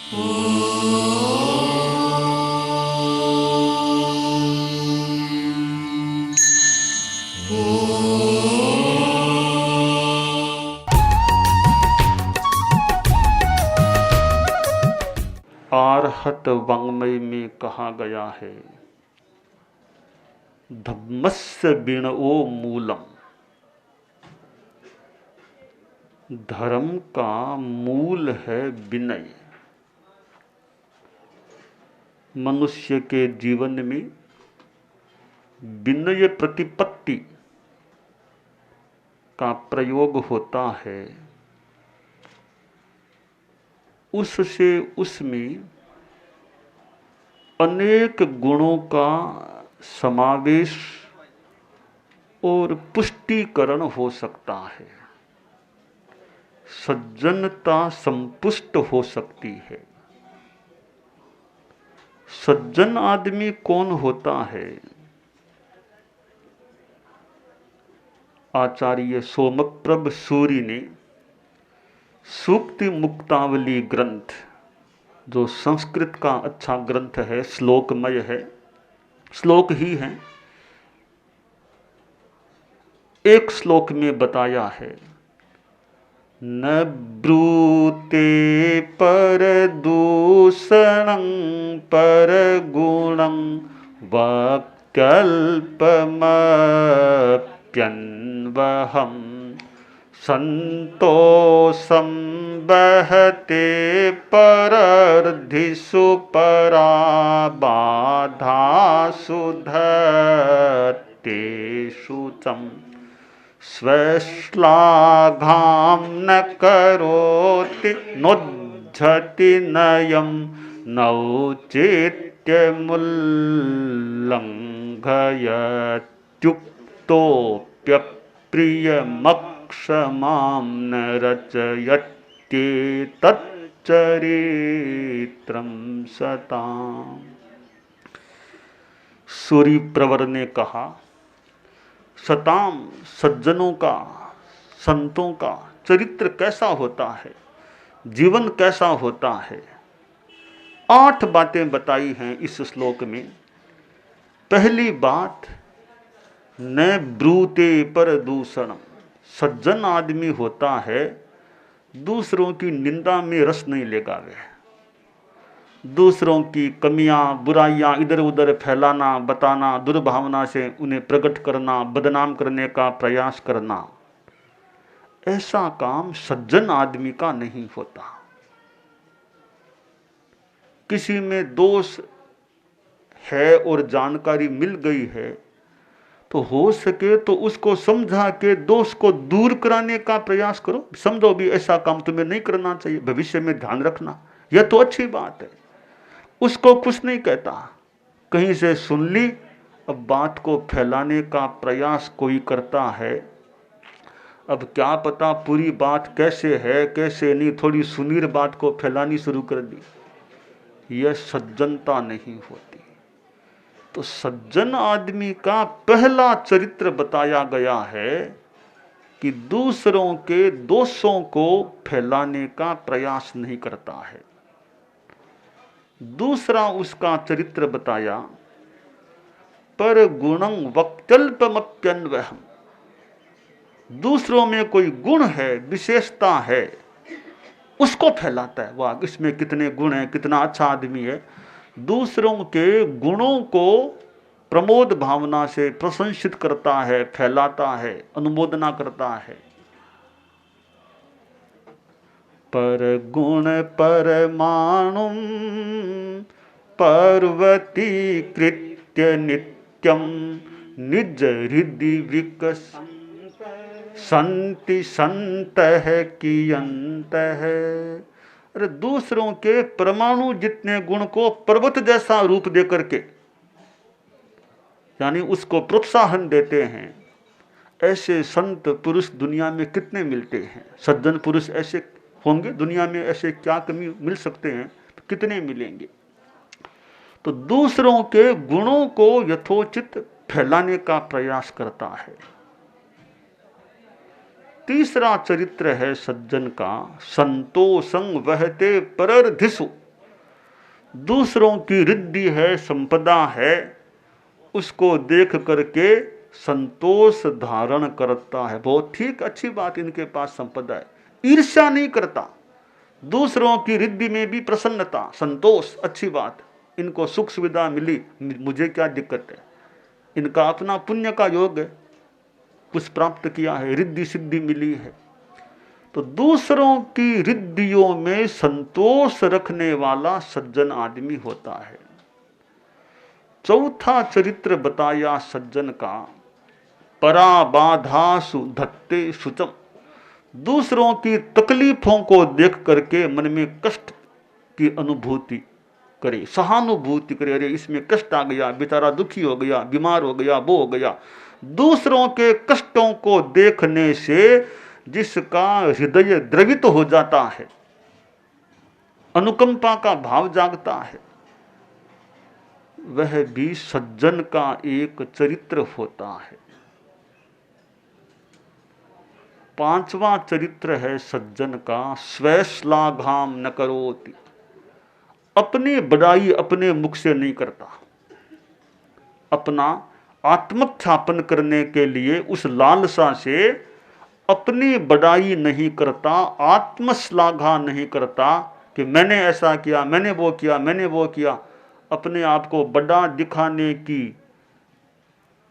आर्हत वाङ्मय में कहा गया है, धम्मस्य विनओ मूलम। धर्म का मूल है विनय। मनुष्य के जीवन में विनय प्रतिपत्ति का प्रयोग होता है। उससे उसमें अनेक गुणों का समावेश और पुष्टिकरण हो सकता है। सज्जनता संपुष्ट हो सकती है। सज्जन आदमी कौन होता है? आचार्य सोमप्रभ सूरि ने सूक्ति मुक्तावली ग्रंथ, जो संस्कृत का अच्छा ग्रंथ है, श्लोकमय है, श्लोक ही है, एक श्लोक में बताया है, न ब्रूते पर दूषणं पर गुणं वाक्यल्पमप्यन्वहं संतोषं बहते परर्धिषु परा बाधासु धत्तेषु चं स्वश्लाघां न करोति नोज्झति नयं नौचित्यमुल्लङ्घयत्युक्तोऽप्यप्रियमक्षमां न रचयत्येतच्चरित्रं सताम्। सूर्य प्रवर ने कहा, सताम, सज्जनों का, संतों का चरित्र कैसा होता है, जीवन कैसा होता है। 8 बातें बताई हैं इस श्लोक में। पहली बात, न ब्रूते पर दूषणम। सज्जन आदमी होता है, दूसरों की निंदा में रस नहीं लेगा। वह दूसरों की कमियां, बुराइयां इधर उधर फैलाना, बताना, दुर्भावना से उन्हें प्रकट करना, बदनाम करने का प्रयास करना, ऐसा काम सज्जन आदमी का नहीं होता। किसी में दोष है और जानकारी मिल गई है तो हो सके तो उसको समझा के दोष को दूर कराने का प्रयास करो। समझो भी ऐसा काम तुम्हें नहीं करना चाहिए, भविष्य में ध्यान रखना, यह तो अच्छी बात है। उसको कुछ नहीं कहता, कहीं से सुन ली, अब बात को फैलाने का प्रयास कोई करता है। अब क्या पता पूरी बात कैसे है कैसे नहीं, थोड़ी सुनीर बात को फैलानी शुरू कर दी। यह सज्जनता नहीं होती। तो सज्जन आदमी का पहला चरित्र बताया गया है कि दूसरों के दोषों को फैलाने का प्रयास नहीं करता है। दूसरा उसका चरित्र बताया, पर गुणं वक्त्यल्पमप्यन्वहम्। दूसरों में कोई गुण है, विशेषता है, उसको फैलाता है। वाह, इसमें कितने गुण हैं, कितना अच्छा आदमी है। दूसरों के गुणों को प्रमोद भावना से प्रशंसित करता है, फैलाता है, अनुमोदना करता है। पर गुण परमाणुं पर्वतीकृत्य नित्यं निज हृदि विकसन्ति सन्तः कियन्तः। अरे दूसरों के परमाणु जितने गुण को पर्वत जैसा रूप दे करके, यानी उसको प्रोत्साहन देते हैं, ऐसे संत पुरुष दुनिया में कितने मिलते हैं। सज्जन पुरुष ऐसे होंगे दुनिया में, ऐसे क्या कमी मिल सकते हैं, तो कितने मिलेंगे। तो दूसरों के गुणों को यथोचित फैलाने का प्रयास करता है। तीसरा चरित्र है सज्जन का, संतोषं वहते परर्धिषु। दूसरों की रिद्धि है, संपदा है, उसको देख करके संतोष धारण करता है। बहुत ठीक, अच्छी बात, इनके पास संपदा है, ईर्ष्या नहीं करता, दूसरों की रिद्धि में भी प्रसन्नता, संतोष, अच्छी बात, इनको सुख सुविधा मिली, मुझे क्या दिक्कत है, इनका अपना पुण्य का योग है, कुछ प्राप्त किया है, रिद्धि सिद्धि मिली है। तो दूसरों की रिद्धियों में संतोष रखने वाला सज्जन आदमी होता है। चौथा चरित्र बताया सज्जन का, पराबाधासु धत्ते शुचम। दूसरों की तकलीफों को देख करके मन में कष्ट की अनुभूति करे, सहानुभूति करे, अरे इसमें कष्ट आ गया, बेचारा दुखी हो गया, बीमार हो गया, वो हो गया। दूसरों के कष्टों को देखने से जिसका हृदय द्रवित हो जाता है, अनुकंपा का भाव जागता है, वह भी सज्जन का एक चरित्र होता है। पांचवा चरित्र है सज्जन का, स्वश्लाघाम न करोति। अपनी बड़ाई अपने मुख से नहीं करता, अपना आत्मख्यापन करने के लिए उस लालसा से अपनी बड़ाई नहीं करता, आत्मश्लाघा नहीं करता कि मैंने ऐसा किया, मैंने वो किया, मैंने वो किया। अपने आप को बड़ा दिखाने की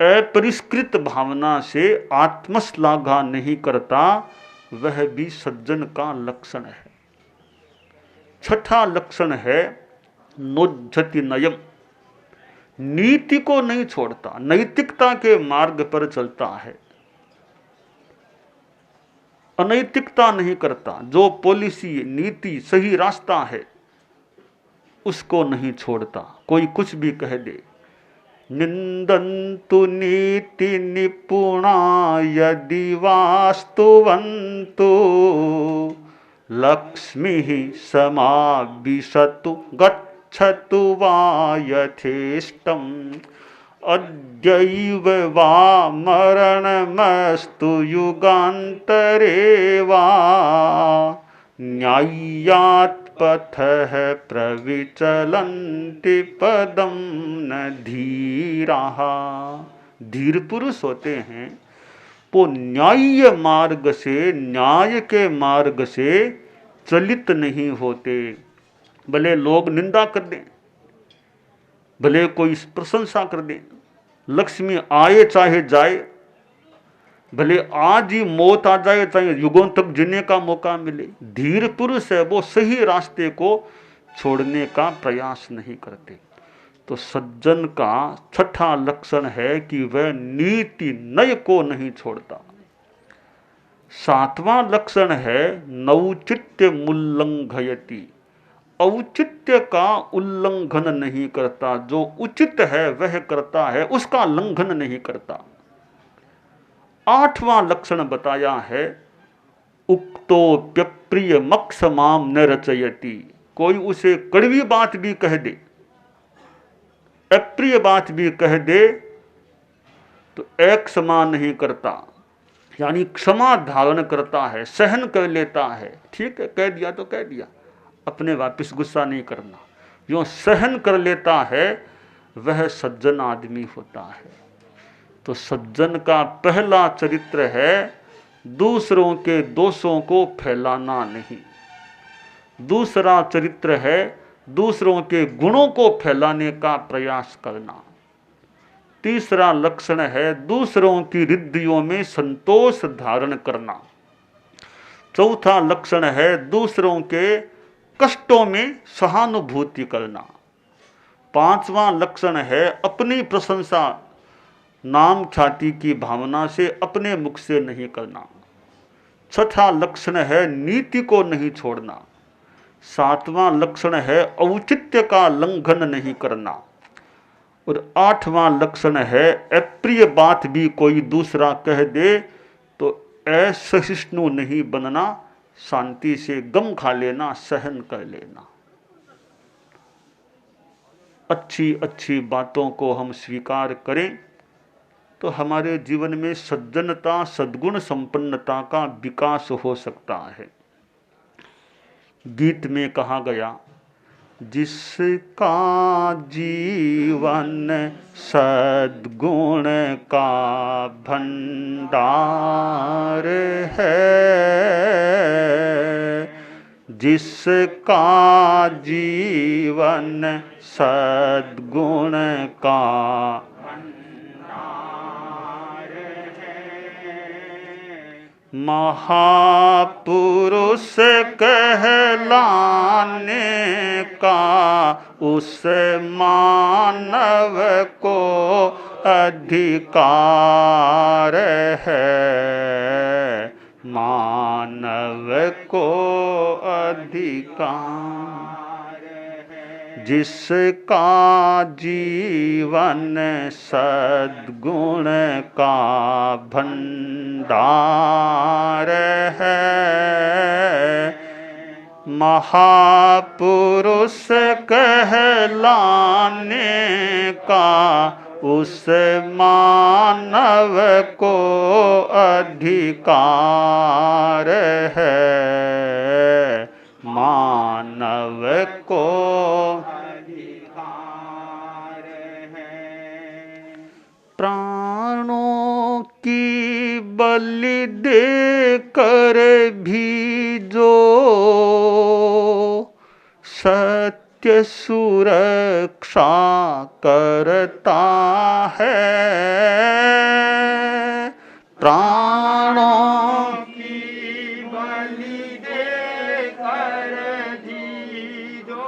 अपरिष्कृत भावना से आत्मश्लाघा नहीं करता, वह भी सज्जन का लक्षण है। छठा लक्षण है नोज्झति नयम, नीति को नहीं छोड़ता, नैतिकता के मार्ग पर चलता है, अनैतिकता नहीं करता। जो पॉलिसी, नीति, सही रास्ता है उसको नहीं छोड़ता, कोई कुछ भी कह दे। निंदन्तु नीति निपुणा यदि वास्तुवन्तु, लक्ष्मीः समाविशतु गच्छतु वा यथेष्टम्, अद्यैव वा मरणमस्तु युगान्तरे वा, न्याय्यात् पथः प्रविचलन्ति पदं न धीराः। धीर पुरुष होते हैं वो न्याय मार्ग से, न्याय के मार्ग से चलित नहीं होते। भले लोग निंदा कर दें, भले कोई प्रशंसा कर दे, लक्ष्मी आए चाहे जाए, भले आज ही मौत आ जाए चाहे युगों तक जीने का मौका मिले, धीर पुरुष है वो सही रास्ते को छोड़ने का प्रयास नहीं करते। तो सज्जन का छठा लक्षण है कि वह नीति नय को नहीं छोड़ता। सातवां लक्षण है नौचित्य मुल्लंघयति, औचित्य का उल्लंघन नहीं करता, जो उचित है वह करता है, उसका लंघन नहीं करता। आठवां लक्षण बताया है उक्तोप्यप्रिय मक्षमाम न रचयति। कोई उसे कड़वी बात भी कह दे, अप्रिय बात भी कह दे तो एक क्षमा नहीं करता, यानी क्षमा धारण करता है, सहन कर लेता है। ठीक है, कह दिया तो कह दिया, अपने वापस गुस्सा नहीं करना, जो सहन कर लेता है वह सज्जन आदमी होता है। तो सज्जन का पहला चरित्र है दूसरों के दोषों को फैलाना नहीं। दूसरा चरित्र है दूसरों के गुणों को फैलाने का प्रयास करना। तीसरा लक्षण है दूसरों की रिद्धियों में संतोष धारण करना। चौथा लक्षण है दूसरों के कष्टों में सहानुभूति करना। पांचवा लक्षण है अपनी प्रशंसा नाम ख्याति की भावना से अपने मुख से नहीं करना। छठा लक्षण है नीति को नहीं छोड़ना। सातवां लक्षण है औचित्य का लंघन नहीं करना। और आठवां लक्षण है अप्रिय बात भी कोई दूसरा कह दे तो असहिष्णु नहीं बनना, शांति से गम खा लेना, सहन कर लेना। अच्छी अच्छी बातों को हम स्वीकार करें तो हमारे जीवन में सज्जनता, सद्गुण संपन्नता का विकास हो सकता है। गीत में कहा गया, जिसका जीवन सद्गुण का भंडार है, जिसका जीवन सद्गुण का भंडार है, महापुरुष कहलाने का उस मानव को अधिकार है, मानव को अधिकार है, जिसका जीवन सद्गुण का भंडार है, महापुरुष कहलाने का उस मानव को अधिकार है, मानव को अधिकार है, प्राणों की बलि देकर भी जो सत्य सुरक्षा करता है, प्राणों की बलि देकर भी जो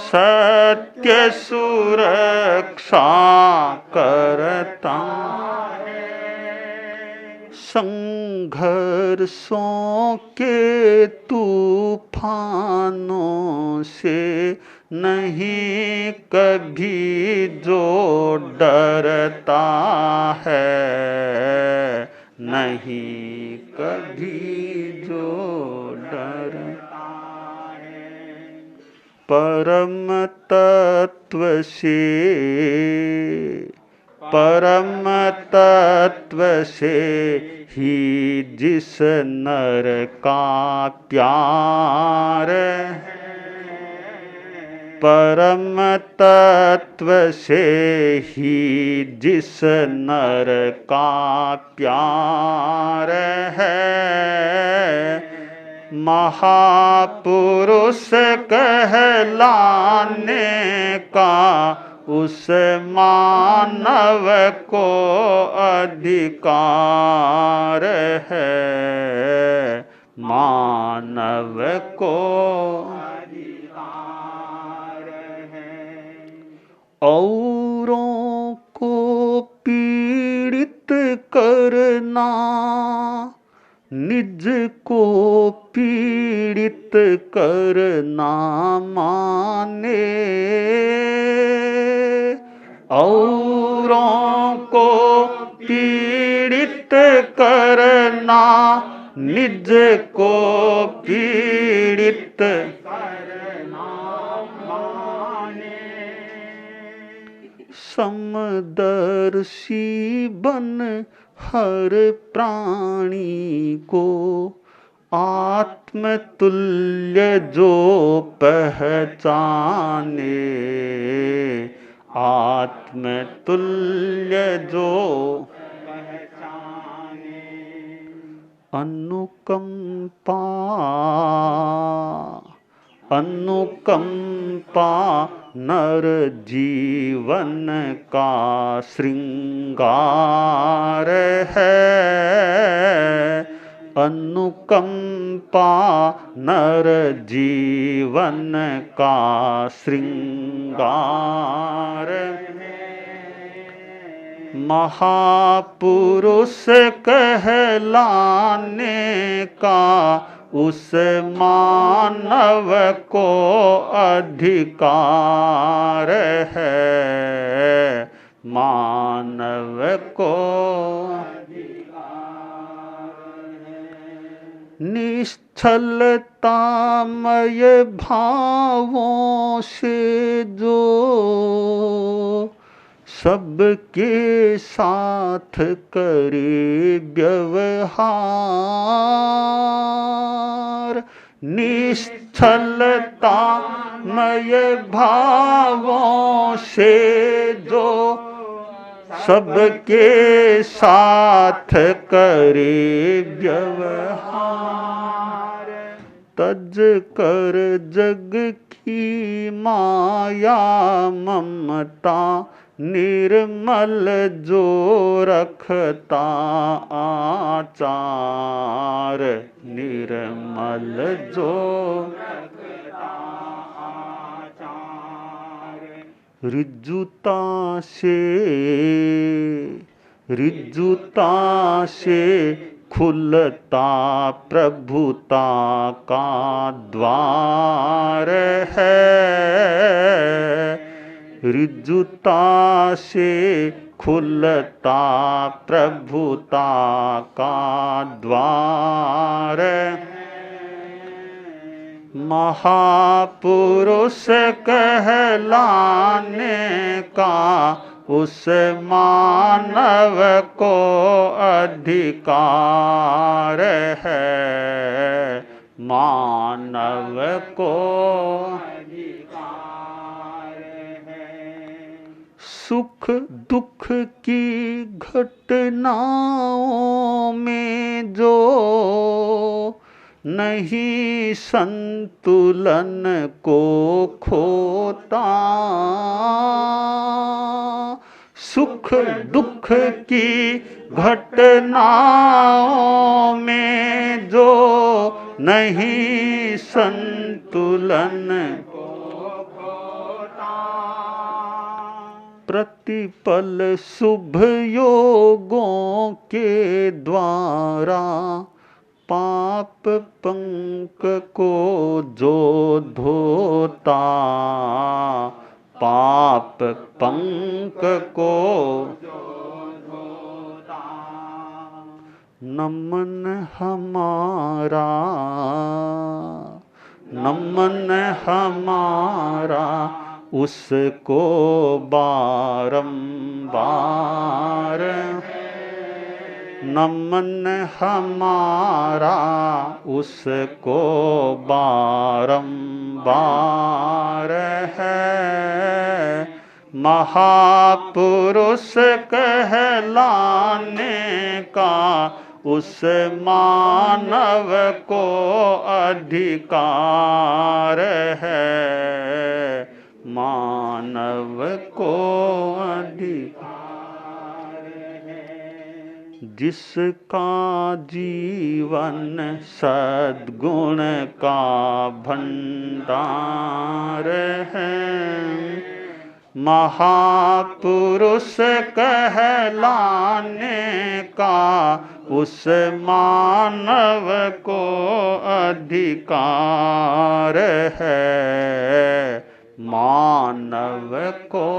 सत्य सुरक्षा करता है, संघर्षों के तूफानों से नहीं कभी जो डरता है, नहीं कभी जो डरता है, परम तत्व से, परम तत्व से ही जिस नर का प्यार है, परम तत्व से ही जिस नर का प्यार है, महापुरुष कहलाने का उस मानव को अधिकार है, मानव को अधिकार है, औरों को पीड़ित करना निज को पीड़ित करना माने, औरों को पीड़ित करना निज को पीड़ित करना माने, समदर्शी बन हर प्राणी को आत्मतुल्य जो पहचाने, आत्मतुल्य जो पहचाने, अनुकंपा, अनुकंपा नर जीवन का श्रृंगार है, अनुकंपा नर जीवन का श्रृंगार है, महापुरुष कहलाने का उस मानव को अधिकार है, मानव को निश्चलतामय भावों से जो सबके साथ करे व्यवहार, निश्चलता मय भावों से जो सबके साथ करे व्यवहार, तज कर जग की माया ममता, निर्मल जो रखता आचार, निर्मल जो रखता आचार। ऋजुता से खुलता प्रभुता का द्वार है, ऋजुता से खुलता प्रभुता का द्वार। महापुरुष कहलाने का उस मानव को अधिकार है, मानव को अधिकार है। सुख दुख की घटनाओं में जो नहीं संतुलन को खोता, सुख दुख की घटनाओं में जो नहीं संतुलन को खोता, प्रतिपल शुभ योगों के द्वारा पाप पंक को जो धोता, पाप पंक को जो धोता। नमन हमारा उसको बारंबार, नमन हमारा उसको बारंबार है। महापुरुष कहलाने का उस मानव को अधिकार है, मानव को अधिकार है। जिसका जीवन सद्गुण का भंडार है, महापुरुष कहलाने का उस मानव को अधिकार है, मानव को